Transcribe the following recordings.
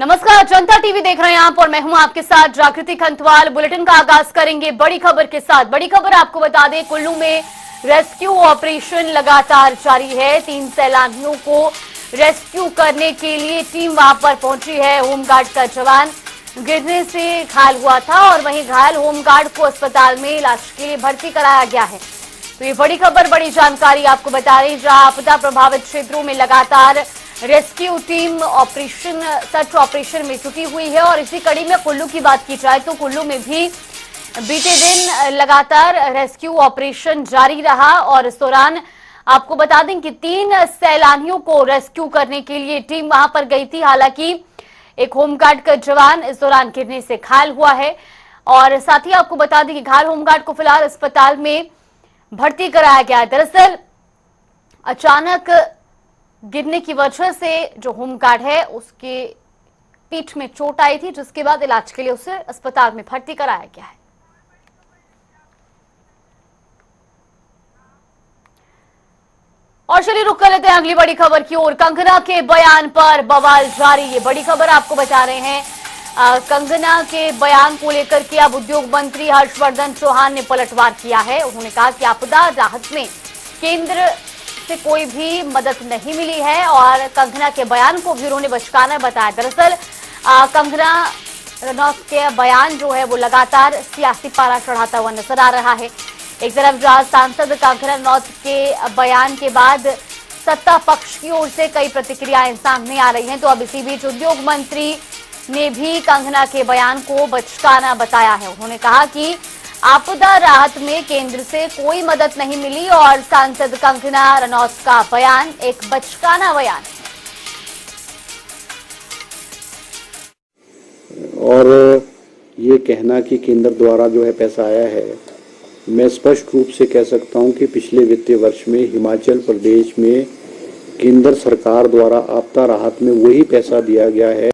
नमस्कार, जनता टीवी देख रहे हैं आप और मैं हूं आपके साथ जागृति खंतवाल। बुलेटिन का आगाज करेंगे बड़ी खबर के साथ। बड़ी खबर आपको बता दें, कुल्लू में रेस्क्यू ऑपरेशन लगातार जारी है। 3 सैलानियों को रेस्क्यू करने के लिए टीम वहां पर पहुंची है। होमगार्ड का जवान गिरने से घायल हुआ था और वहीं घायल होमगार्ड को अस्पताल में इलाज के लिए भर्ती कराया गया है। तो ये बड़ी खबर, बड़ी जानकारी आपको बता रही, जहां आपदा प्रभावित क्षेत्रों में लगातार रेस्क्यू टीम सर्च ऑपरेशन में जुटी हुई है। और इसी कड़ी में कुल्लू की बात की जाए तो कुल्लू में भी बीते दिन लगातार रेस्क्यू ऑपरेशन जारी रहा और इस दौरान आपको बता दें कि 3 सैलानियों को रेस्क्यू करने के लिए टीम वहां पर गई थी। हालांकि एक होमगार्ड का जवान इस दौरान गिरने से घायल हुआ है और साथ ही आपको बता दें कि घायल होमगार्ड को फिलहाल अस्पताल में भर्ती कराया गया है। दरअसल अचानक गिरने की वजह से जो होमगार्ड है उसके पीठ में चोट आई थी, जिसके बाद इलाज के लिए उसे अस्पताल में भर्ती कराया गया है। और चलिए रुक कर लेते हैं अगली बड़ी खबर की ओर। कंगना के बयान पर बवाल जारी, ये बड़ी खबर आपको बता रहे हैं। कंगना के बयान को लेकर के अब उद्योग मंत्री हर्षवर्धन चौहान ने पलटवार किया है। उन्होंने कहा कि आपदा राहत में केंद्र से कोई भी मदद नहीं मिली है और कंगना के बयान को भी उन्होंने बचकाना बताया। दरअसल कंगना रनौत के बयान जो है वो लगातार सियासी पारा चढ़ाता हुआ नजर आ रहा है। एक तरफ जहां सांसद कंगना रनौत के बयान के बाद सत्ता पक्ष की ओर से कई प्रतिक्रियाएं सामने आ रही हैं, तो अब इसी बीच उद्योग मंत्री ने भी कंगना के बयान को बचकाना बताया है। उन्होंने कहा कि आपदा राहत में केंद्र से कोई मदद नहीं मिली और सांसद कंगना रनौत का बयान एक बचकाना बयान है। और ये कहना कि केंद्र द्वारा जो है पैसा आया है, मैं स्पष्ट रूप से कह सकता हूं कि पिछले वित्तीय वर्ष में हिमाचल प्रदेश में केंद्र सरकार द्वारा आपदा राहत में वही पैसा दिया गया है।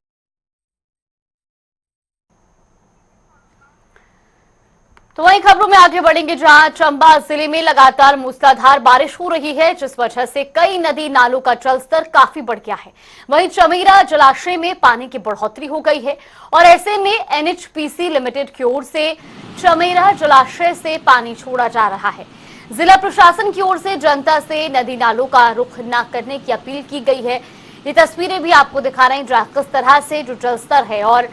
तो वही खबरों में आगे बढ़ेंगे, जहां चंबा जिले में लगातार मूसलाधार बारिश हो रही है, जिस वजह से कई नदी नालों का जलस्तर काफी बढ़ गया है। वहीं चमेरा जलाशय में पानी की बढ़ोतरी हो गई है और ऐसे में एनएचपीसी लिमिटेड की ओर से चमेरा जलाशय से पानी छोड़ा जा रहा है। जिला प्रशासन की ओर से जनता से नदी नालों का रुख न करने की अपील की गई है। ये तस्वीरें भी आपको दिखा रहे हैं, जहां किस तरह से जो जलस्तर है और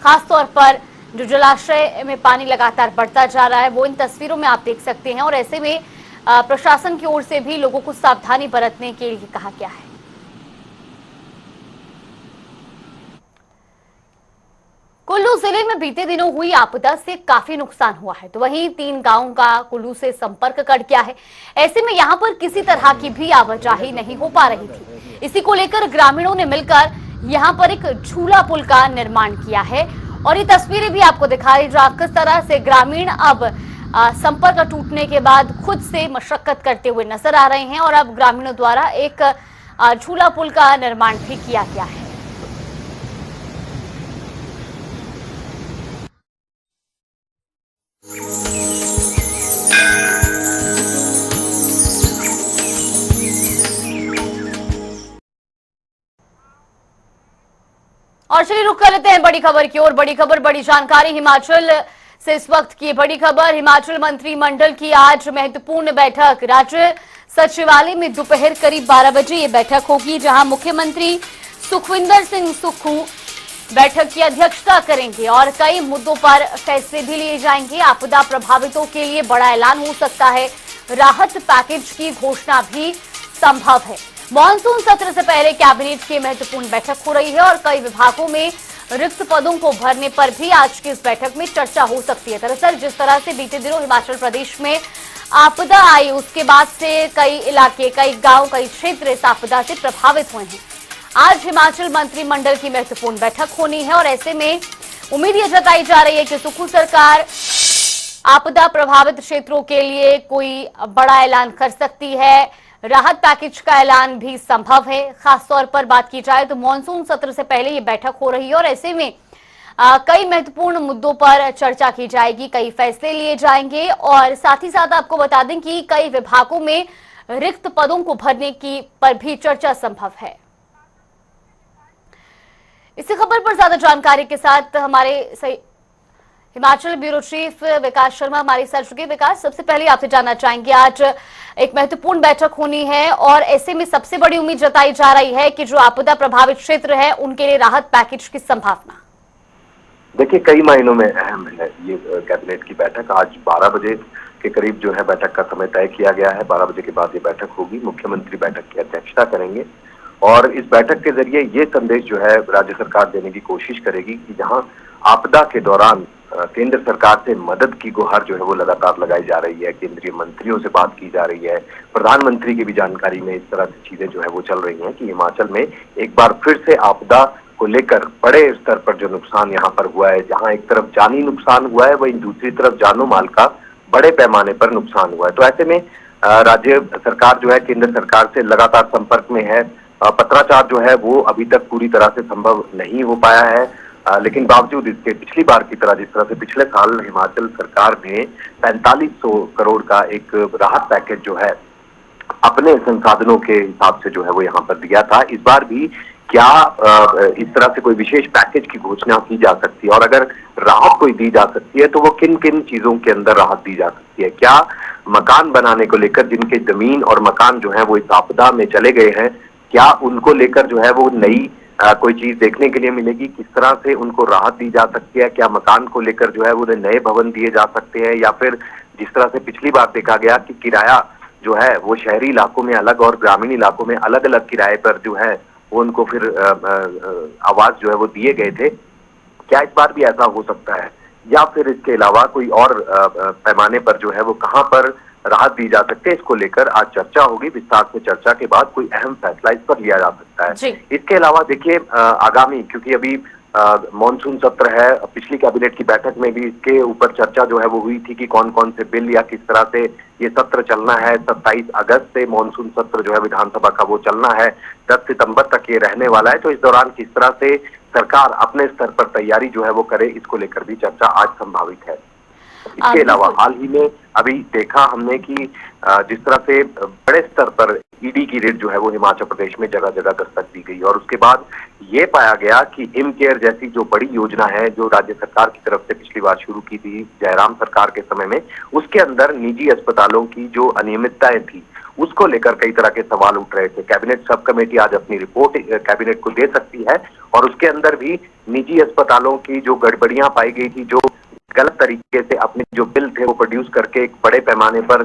खासतौर पर जो जलाशय में पानी लगातार बढ़ता जा रहा है, वो इन तस्वीरों में आप देख सकते हैं। और ऐसे में प्रशासन की ओर से भी लोगों को सावधानी बरतने के लिए कहा गया है। कुल्लू जिले में बीते दिनों हुई आपदा से काफी नुकसान हुआ है, तो वहीं 3 गांवों का कुल्लू से संपर्क कट गया है। ऐसे में यहां पर किसी तरह की भी आवाजाही नहीं हो पा रही थी। इसी को लेकर ग्रामीणों ने मिलकर यहां पर एक झूला पुल का निर्माण किया है और ये तस्वीरें भी आपको दिखा रही, जहां किस तरह से ग्रामीण अब संपर्क टूटने के बाद खुद से मशक्कत करते हुए नजर आ रहे हैं और अब ग्रामीणों द्वारा एक झूला पुल का निर्माण भी किया गया है। और चलिए रुक कर लेते हैं बड़ी खबर की ओर। बड़ी खबर, बड़ी जानकारी हिमाचल से इस वक्त की बड़ी खबर। हिमाचल मंत्रिमंडल की आज महत्वपूर्ण बैठक राज्य सचिवालय में दोपहर करीब 12 बजे ये बैठक होगी, जहां मुख्यमंत्री सुखविंदर सिंह सुक्खू बैठक की अध्यक्षता करेंगे और कई मुद्दों पर फैसले भी लिए जाएंगे। आपदा प्रभावितों के लिए बड़ा ऐलान हो सकता है, राहत पैकेज की घोषणा भी संभव है। मॉनसून सत्र से पहले कैबिनेट की महत्वपूर्ण बैठक हो रही है और कई विभागों में रिक्त पदों को भरने पर भी आज की इस बैठक में चर्चा हो सकती है। दरअसल जिस तरह से बीते दिनों हिमाचल प्रदेश में आपदा आई, उसके बाद से कई इलाके, कई गांव, कई क्षेत्र इस आपदा से प्रभावित हुए हैं। आज हिमाचल मंत्रिमंडल की महत्वपूर्ण बैठक होनी है और ऐसे में उम्मीद ये जताई जा रही है कि सुक्खू सरकार आपदा प्रभावित क्षेत्रों के लिए कोई बड़ा ऐलान कर सकती है। राहत पैकेज का ऐलान भी संभव है। खासतौर पर बात की जाए तो मॉनसून सत्र से पहले ये बैठक हो रही है और ऐसे में कई महत्वपूर्ण मुद्दों पर चर्चा की जाएगी, कई फैसले लिए जाएंगे और साथ ही साथ आपको बता दें कि कई विभागों में रिक्त पदों को भरने की पर भी चर्चा संभव है। इसी खबर पर ज्यादा जानकारी के साथ हमारे हिमाचल ब्यूरो चीफ विकास शर्मा हमारे साथ जुड़े। विकास, सबसे पहले आपसे जानना चाहेंगे, आज एक महत्वपूर्ण बैठक होनी है और ऐसे में सबसे बड़ी उम्मीद जताई जा रही है कि जो आपदा प्रभावित क्षेत्र है उनके लिए राहत पैकेज की संभावना। देखिए, कई मायनों में अहम है ये कैबिनेट की बैठक। आज 12 बजे के करीब जो है बैठक का समय तय किया गया है। 12 बजे के बाद ये बैठक होगी। मुख्यमंत्री बैठक की अध्यक्षता करेंगे और इस बैठक के जरिए ये संदेश जो है राज्य सरकार देने की कोशिश करेगी कि जहां आपदा के दौरान केंद्र सरकार से मदद की गुहार जो है वो लगातार लगाई जा रही है, केंद्रीय मंत्रियों से बात की जा रही है, प्रधानमंत्री की भी जानकारी में इस तरह की चीजें जो है वो चल रही हैं कि हिमाचल में एक बार फिर से आपदा को लेकर बड़े स्तर पर जो नुकसान यहाँ पर हुआ है, जहां एक तरफ जानी नुकसान हुआ है, वहीं दूसरी तरफ जानो माल का बड़े पैमाने पर नुकसान हुआ है। तो ऐसे में राज्य सरकार जो है केंद्र सरकार से लगातार संपर्क में है। पत्राचार जो है वो अभी तक पूरी तरह से संभव नहीं हो पाया है, लेकिन बावजूद इसके पिछली बार की तरह, जिस तरह से पिछले साल हिमाचल सरकार ने 4500 करोड़ का एक राहत पैकेज जो है अपने संसाधनों के हिसाब से जो है वो यहाँ पर दिया था, इस बार भी क्या इस तरह से कोई विशेष पैकेज की घोषणा की जा सकती है और अगर राहत कोई दी जा सकती है तो वो किन किन चीजों के अंदर राहत दी जा सकती है? क्या मकान बनाने को लेकर जिनके जमीन और मकान जो है वो इस आपदा में चले गए हैं, क्या उनको लेकर जो है वो नई कोई चीज देखने के लिए मिलेगी? किस तरह से उनको राहत दी जा सकती है? क्या मकान को लेकर जो है वो नए भवन दिए जा सकते हैं, या फिर जिस तरह से पिछली बार देखा गया कि किराया जो है वो शहरी इलाकों में अलग और ग्रामीण इलाकों में अलग अलग किराए पर जो है वो उनको फिर आवाज जो है वो दिए गए थे, क्या इस बार भी ऐसा हो सकता है? या फिर इसके अलावा कोई और पैमाने पर जो है वो कहां पर राहत दी जा सकती है, इसको लेकर आज चर्चा होगी। विस्तार से चर्चा के बाद कोई अहम फैसला इस पर लिया जा सकता है। इसके अलावा देखिए, आगामी, क्योंकि अभी मॉनसून सत्र है, पिछली कैबिनेट की बैठक में भी इसके ऊपर चर्चा जो है वो हुई थी कि कौन कौन से बिल या किस तरह से ये सत्र चलना है। 27 अगस्त से मॉनसून सत्र जो है विधानसभा का वो चलना है, 10 सितंबर तक ये रहने वाला है। तो इस दौरान किस तरह से सरकार अपने स्तर पर तैयारी जो है वो करे, इसको लेकर भी चर्चा आज संभावित है। इसके अलावा हाल ही में अभी देखा हमने कि जिस तरह से बड़े स्तर पर ईडी की रेड जो है वो हिमाचल प्रदेश में जगह जगह दस्तक दी गई और उसके बाद ये पाया गया कि हिम केयर जैसी जो बड़ी योजना है जो राज्य सरकार की तरफ से पिछली बार शुरू की थी जयराम सरकार के समय में, उसके अंदर निजी अस्पतालों की जो अनियमितताएं थी उसको लेकर कई तरह के सवाल उठ रहे थे। कैबिनेट सब कमेटी आज अपनी रिपोर्ट कैबिनेट को दे सकती है और उसके अंदर भी निजी अस्पतालों की जो गड़बड़ियां पाई गई थी, जो गलत तरीके से अपने जो बिल थे वो प्रोड्यूस करके एक बड़े पैमाने पर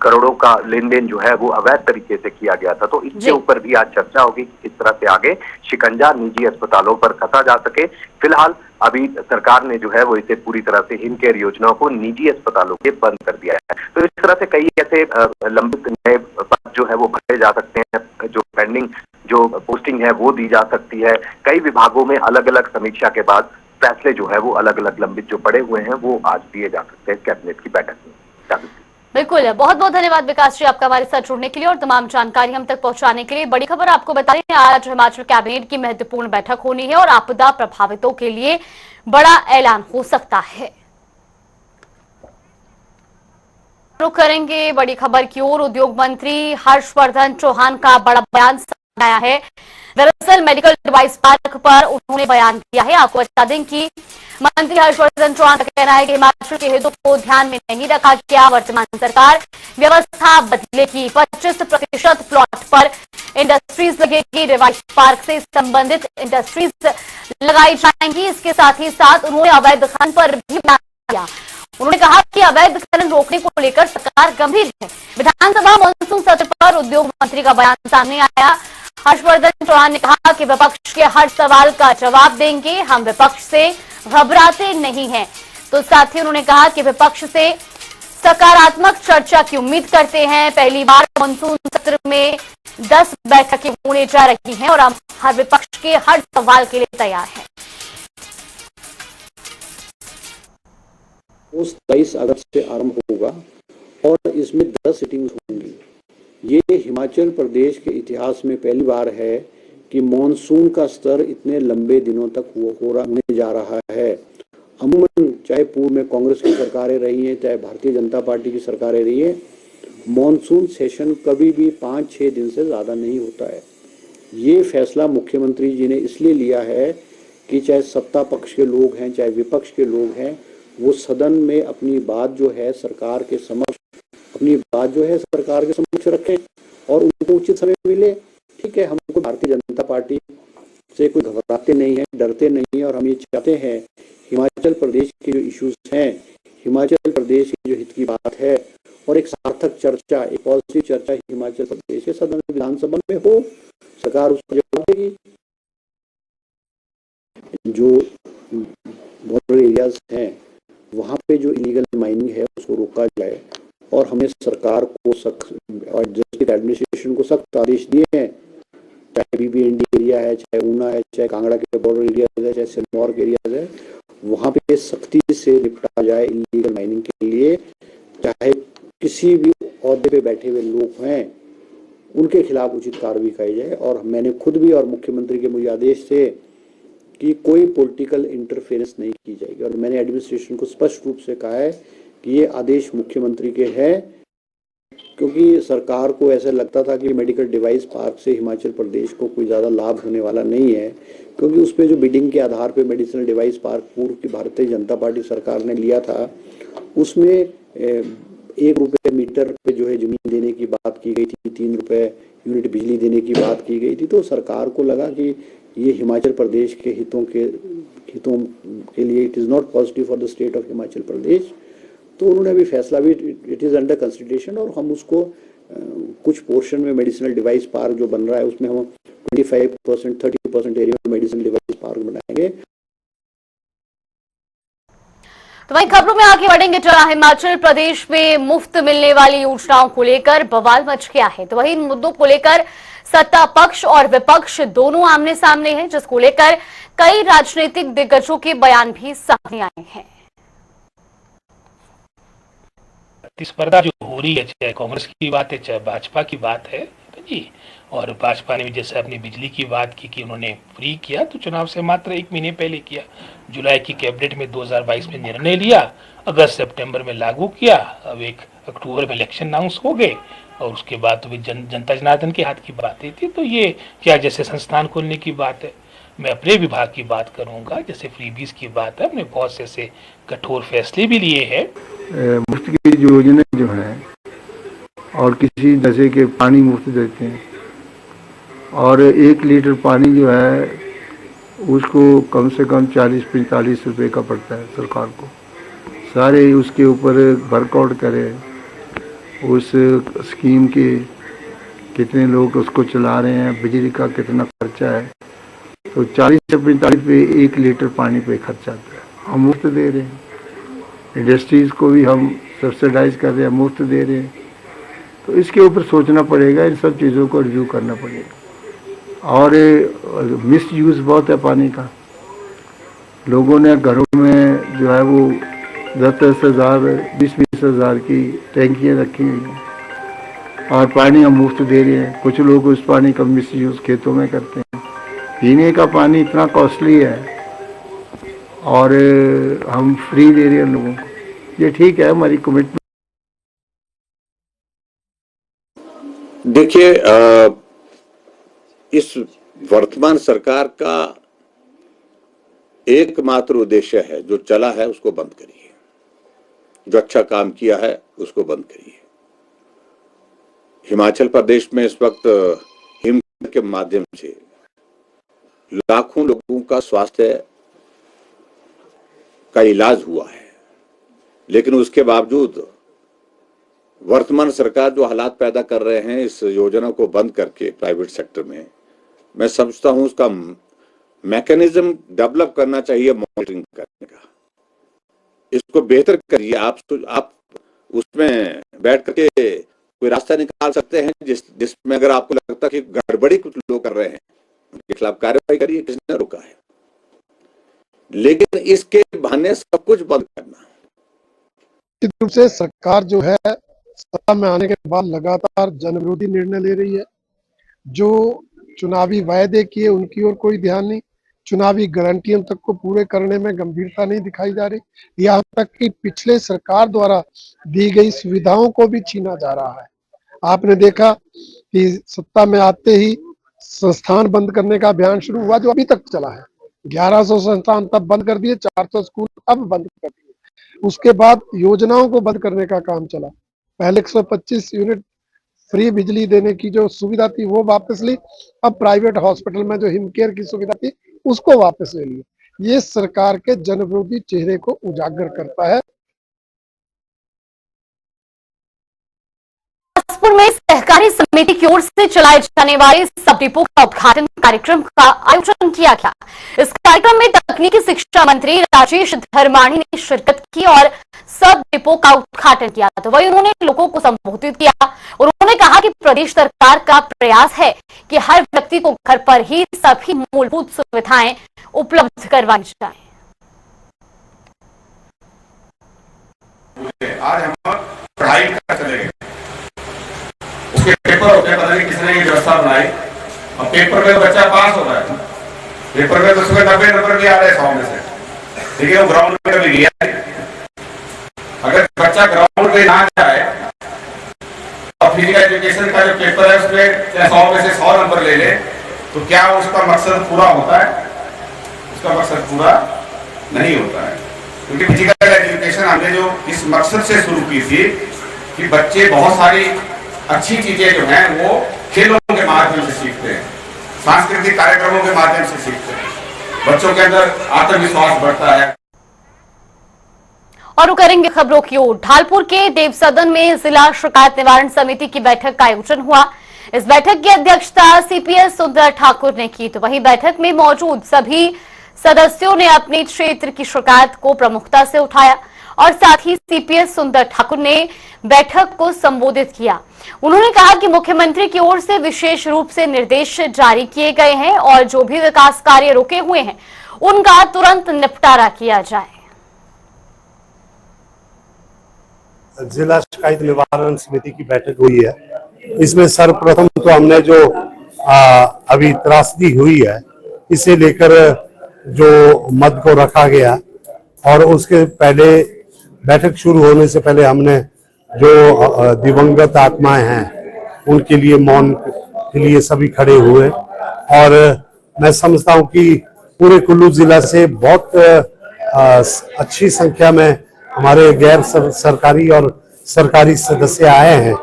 करोड़ों का लेन देन जो है वो अवैध तरीके से किया गया था, तो इसके ऊपर भी आज चर्चा होगी कि किस तरह से आगे शिकंजा निजी अस्पतालों पर कसा जा सके। फिलहाल अभी सरकार ने जो है वो इसे पूरी तरह से हिम केयर योजनाओं को निजी अस्पतालों के बंद कर दिया है। तो इस तरह से कई ऐसे लंबित नए पद जो है वो भरे जा सकते हैं, जो पेंडिंग जो पोस्टिंग है वो दी जा सकती है। कई विभागों में अलग अलग समीक्षा के बाद फैसले जो है वो अलग अलग लंबित जो पड़े हुए हैं वो आज दिए जा सकते हैं कैबिनेट की बैठक में। बिल्कुल, बहुत बहुत धन्यवाद विकास जी आपका हमारे साथ जुड़ने के लिए और तमाम जानकारी हम तक पहुंचाने के लिए। बड़ी खबर आपको बता रहे हैं, आज हिमाचल कैबिनेट की महत्वपूर्ण बैठक होनी है और आपदा प्रभावितों के लिए बड़ा ऐलान हो सकता है। रुक करेंगे बड़ी खबर की ओर। उद्योग मंत्री हर्षवर्धन चौहान का बड़ा बयान सामने आया है। दरअसल मेडिकल डिवाइस पार्क पर उन्होंने बयान दिया है। आपको बता दें कि मंत्री हर्षवर्धन चौहान का कहना है कि हिमाचल के हितों को ध्यान में नहीं रखा गया। वर्तमान सरकार व्यवस्था बदलेगी। 25% प्लॉट पर इंडस्ट्रीज लगेगी। डिवाइस पार्क से संबंधित इंडस्ट्रीज लगाई जाएंगी। इसके साथ ही साथ उन्होंने अवैध खनन पर भी बयान दिया। उन्होंने कहा कि अवैध खनन रोकने को लेकर सरकार गंभीर है। विधानसभा मॉनसून सत्र पर उद्योग मंत्री का बयान सामने आया। हर्षवर्धन चौहान ने कहा कि विपक्ष के हर सवाल का जवाब देंगे, हम विपक्ष से घबराते नहीं हैं। तो साथ ही उन्होंने कहा कि विपक्ष से सकारात्मक चर्चा की उम्मीद करते हैं। पहली बार मॉनसून सत्र में 10 बैठकें होने जा रही हैं और हम हर विपक्ष के हर सवाल के लिए तैयार हैं। 23 अगस्त से आरंभ होगा और इसमें 10 सिटिंग्स होंगी। ये हिमाचल प्रदेश के इतिहास में पहली बार है कि मॉनसून का स्तर इतने लंबे दिनों तक होने जा रहा है। अमूमन चाहे पूर्व में कांग्रेस की सरकारें रही हैं, चाहे भारतीय जनता पार्टी की सरकारें रही हैं, मॉनसून सेशन कभी भी 5-6 दिन से ज़्यादा नहीं होता है। ये फैसला मुख्यमंत्री जी ने इसलिए लिया है कि चाहे सत्ता पक्ष के लोग हैं चाहे विपक्ष के लोग हैं, वो सदन में अपनी बात जो है सरकार के समक्ष रखें और उनको उचित समय मिले। ठीक है, हमको भारतीय जनता पार्टी से कोई घबराते नहीं है, डरते नहीं है, और हम ये चाहते हैं हिमाचल प्रदेश के जो इश्यूज हैं, हिमाचल प्रदेश की जो हित की बात है, और एक सार्थक चर्चा, एक पॉजिटिव चर्चा हिमाचल प्रदेश के सदन विधानसभा में हो, सरकार उसको जवाब देगी। जो बॉर्डर एरियाज हैं वहाँ पे जो इलीगल माइनिंग है उसको रोका जाए, और हमने सरकार को और जस्टिस एडमिनिस्ट्रेशन को सख्त आदेश दिए हैं, चाहे बीबीएनडी एरिया है, चाहे ऊना है, चाहे कांगड़ा के बॉर्डर एरियाज है, चाहे सिरमौर के एरियाज है, वहाँ पे सख्ती से निपटा जाए इलीगल माइनिंग के लिए। चाहे किसी भी ओहदे पे बैठे हुए लोग हैं उनके खिलाफ उचित कार्रवाई की जाए। और मैंने खुद भी और मुख्यमंत्री के मुझे आदेश थे कि कोई पॉलिटिकल इंटरफेरेंस नहीं की जाएगी, और मैंने एडमिनिस्ट्रेशन को स्पष्ट रूप से कहा है कि ये आदेश मुख्यमंत्री के हैं, क्योंकि सरकार को ऐसा लगता था कि मेडिकल डिवाइस पार्क से हिमाचल प्रदेश को कोई ज़्यादा लाभ होने वाला नहीं है, क्योंकि उसमें जो बिडिंग के आधार पे मेडिसिनल डिवाइस पार्क पूर्व की भारतीय जनता पार्टी सरकार ने लिया था, उसमें 1 रुपये मीटर पे जो है जमीन देने की बात की गई थी, 3 रुपये यूनिट बिजली देने की बात की गई थी। तो सरकार को लगा कि ये हिमाचल प्रदेश के हितों के लिए it is not positive for the state of Himachal Pradesh. तो उन्होंने अभी फैसला भी, इट इज़ अंडर कंसिडरेशन, और हम उसको कुछ पोर्शन में मेडिसिनल डिवाइस पार्क जो बन रहा है उसमें हम 25%, 30% एरिया में मेडिसिनल डिवाइस पार्क बनाएंगे। तो वहीं खबरों में आगे बढ़ेंगे, चला हिमाचल प्रदेश में मुफ्त मिलने वाली योजनाओं को लेकर बवाल मच गया है। तो वहीं इन मुद्दों को लेकर सत्ता पक्ष और विपक्ष दोनों आमने सामने हैं, जिसको लेकर कई राजनीतिक दिग्गजों के बयान भी सामने आए हैं। प्रतिस्पर्धा जो हो रही है, चाहे कांग्रेस की बात है चाहे भाजपा की बात है जी, और भाजपा ने भी जैसे अपनी बिजली की बात की कि उन्होंने फ्री किया, तो चुनाव से मात्र 1 महीने पहले किया। जुलाई की कैबिनेट में 2022 में निर्णय लिया, अगस्त सितंबर में लागू किया, अब 1 अक्टूबर में इलेक्शन अनाउंस हो गए, और उसके बाद तो भी जनता जनार्दन के हाथ की बातें थी। तो ये क्या, जैसे संस्थान खोलने की बात है, मैं अपने विभाग की बात करूंगा, जैसे फ्रीबीज की बात है, हमने बहुत से ऐसे कठोर फैसले भी लिए हैं। मुफ्त की योजना जो है, और किसी जैसे कि पानी मुफ्त देते हैं, और 1 लीटर पानी जो है उसको कम से कम 40-45 रुपए का पड़ता है सरकार को। सारे उसके ऊपर वर्कआउट करें, उस स्कीम के कितने लोग उसको चला रहे हैं, बिजली का कितना खर्चा है, तो 40 से 45 पे 1 लीटर पानी पे खर्चा आता है। हम मुफ्त दे रहे हैं, इंडस्ट्रीज़ को भी हम सब्सिडाइज कर रहे हैं, मुफ्त दे रहे हैं। तो इसके ऊपर सोचना पड़ेगा, इन सब चीज़ों को रिव्यू करना पड़ेगा। और मिस यूज़ बहुत है पानी का, लोगों ने घरों में जो है वो 10-10 हज़ार 20-20 हज़ार की टैंकियाँ रखी हुई हैं, और पानी हम मुफ्त दे रहे हैं। कुछ लोग उस पानी का मिस यूज़ खेतों में करते हैं। पीने का पानी इतना कॉस्टली है और हम फ्री दे रहे हैं लोगों को, ये ठीक है, हमारी कमिटमेंट। देखिए, इस वर्तमान सरकार का एकमात्र उद्देश्य है, जो चला है उसको बंद करिए, जो अच्छा काम किया है उसको बंद करिए। हिमाचल प्रदेश में इस वक्त हिमकेयर के माध्यम से लाखों लोगों का स्वास्थ्य का इलाज हुआ है, लेकिन उसके बावजूद वर्तमान सरकार जो हालात पैदा कर रहे हैं इस योजना को बंद करके प्राइवेट सेक्टर में, मैं समझता हूं उसका मैकेनिज्म डेवलप करना चाहिए मॉनिटरिंग करने का। इसको बेहतर करिए। आप उसमें बैठ करके कोई रास्ता निकाल सकते हैं जिसमें अगर आपको लगता है कि गड़बड़ी कुछ लोग कर रहे हैं, उनके खिलाफ कार्रवाई करिए, किसने रोका है। लेकिन इसके बहाने सब कुछ बंद करना, रूप से सरकार जो है सत्ता में आने के बाद लगातार जनविरोधी निर्णय ले रही है। जो चुनावी वायदे किए उनकी ओर कोई ध्यान नहीं, चुनावी गारंटियों तक को पूरे करने में गंभीरता नहीं दिखाई जा रही। यहाँ तक कि पिछले सरकार द्वारा दी गई सुविधाओं को भी छीना जा रहा है। आपने देखा कि सत्ता में आते ही संस्थान बंद करने का अभियान शुरू हुआ जो अभी तक चला है। 1100 संस्थान तब बंद कर दिए, 400 स्कूल अब बंद कर दिए। उसके बाद योजनाओं को बंद करने का काम चला। पहले 125 यूनिट फ्री बिजली देने की जो सुविधा थी वो वापस ली। अब प्राइवेट हॉस्पिटल में जो हिमकेयर की सुविधा थी उसको वापस ले ली। ये सरकार के जनविरोधी चेहरे को उजागर करता है। बिलासपुर में सहकारी समिति की ओर से चलाए जाने वाले सब डिपो का उद्घाटन कार्यक्रम का आयोजन किया गया। इस कार्यक्रम में तकनीकी शिक्षा मंत्री राजेश धर्माणी ने शिरकत की और सब डिपो का उद्घाटन किया। तो वही उन्होंने लोगों को संबोधित किया और उन्होंने कहा कि प्रदेश सरकार का प्रयास है कि हर व्यक्ति को घर पर ही सभी मूलभूत सुविधाएं उपलब्ध करवाई जाए। आज हम पढ़ाई कर चले गए, उसके पेपर होते हैं, पता नहीं किसने ये व्यवस्था बनाई। अब पेपर में बच्चा पास हो रहा है, पेपर में तो उसमें 90 नंबर भी आ रहे हैं 100 में से, लेकिन वो ग्राउंड में कभी गया नहीं। अगर बच्चा ग्राउंड में ना जाए और फिजिकल एजुकेशन का जो पेपर है उसमें 100 में से 100 नंबर ले ले, तो क्या उसका मकसद पूरा होता है? उसका मकसद पूरा नहीं होता है। क्योंकि फिजिकल एजुकेशन हमने जो इस मकसद से शुरू की थी कि बच्चे बहुत सारी अच्छी चीजें जो हैं वो खेलों के माध्यम से सीखते हैं, सांस्कृतिक कार्यक्रमों के माध्यम से सीखते हैं, बच्चों के अंदर आत्मविश्वास बढ़ता है। और करेंगे खबरों की ओर। ढालपुर के देव सदन में जिला शिकायत निवारण समिति की बैठक का आयोजन हुआ। इस बैठक की अध्यक्षता सीपीएस सुंदर ठाकुर ने की। तो वहीं बैठक में मौजूद सभी सदस्यों ने अपने क्षेत्र की शिकायत को प्रमुखता से उठाया और साथ ही सीपीएस सुंदर ठाकुर ने बैठक को संबोधित किया। उन्होंने कहा कि मुख्यमंत्री की ओर से विशेष रूप से निर्देश जारी किए गए हैं और जो भी विकास कार्य रुके हुए हैं उनका तुरंत निपटारा किया जाए। जिला शिकायत निवारण समिति की बैठक हुई है। इसमें सर्वप्रथम तो हमने जो अभी त्रासदी हुई है इसे लेकर जो मद को रखा गया और उसके पहले बैठक शुरू होने से पहले हमने जो दिवंगत आत्माएं हैं उनके लिए मौन के लिए सभी खड़े हुए और मैं समझता हूं कि पूरे कुल्लू जिला से बहुत अच्छी संख्या में हमारे गैर सरकारी और सरकारी सदस्य आए हैं।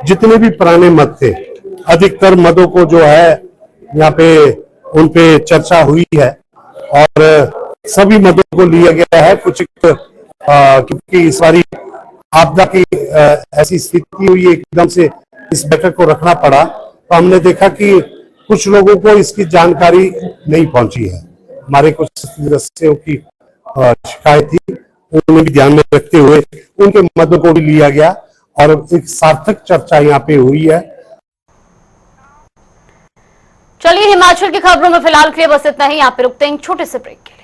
जितने भी पुराने मद थे अधिकतर मदों को जो है यहाँ पे उन पे चर्चा हुई है और सभी मदों को लिया गया है। कुछ क्योंकि इस बारी आपदा की ऐसी स्थिति हुई एकदम से इस बैठक को रखना पड़ा तो हमने देखा कि कुछ लोगों को इसकी जानकारी नहीं पहुंची है। हमारे कुछ सदस्यों की शिकायत थी, उन्हें भी ध्यान में रखते हुए उनके मदों को भी लिया गया और एक सार्थक चर्चा यहाँ पे हुई है। चलिए हिमाचल की खबरों में फिलहाल के लिए बस इतना ही। यहाँ पे रुकते हैं छोटे से ब्रेक के।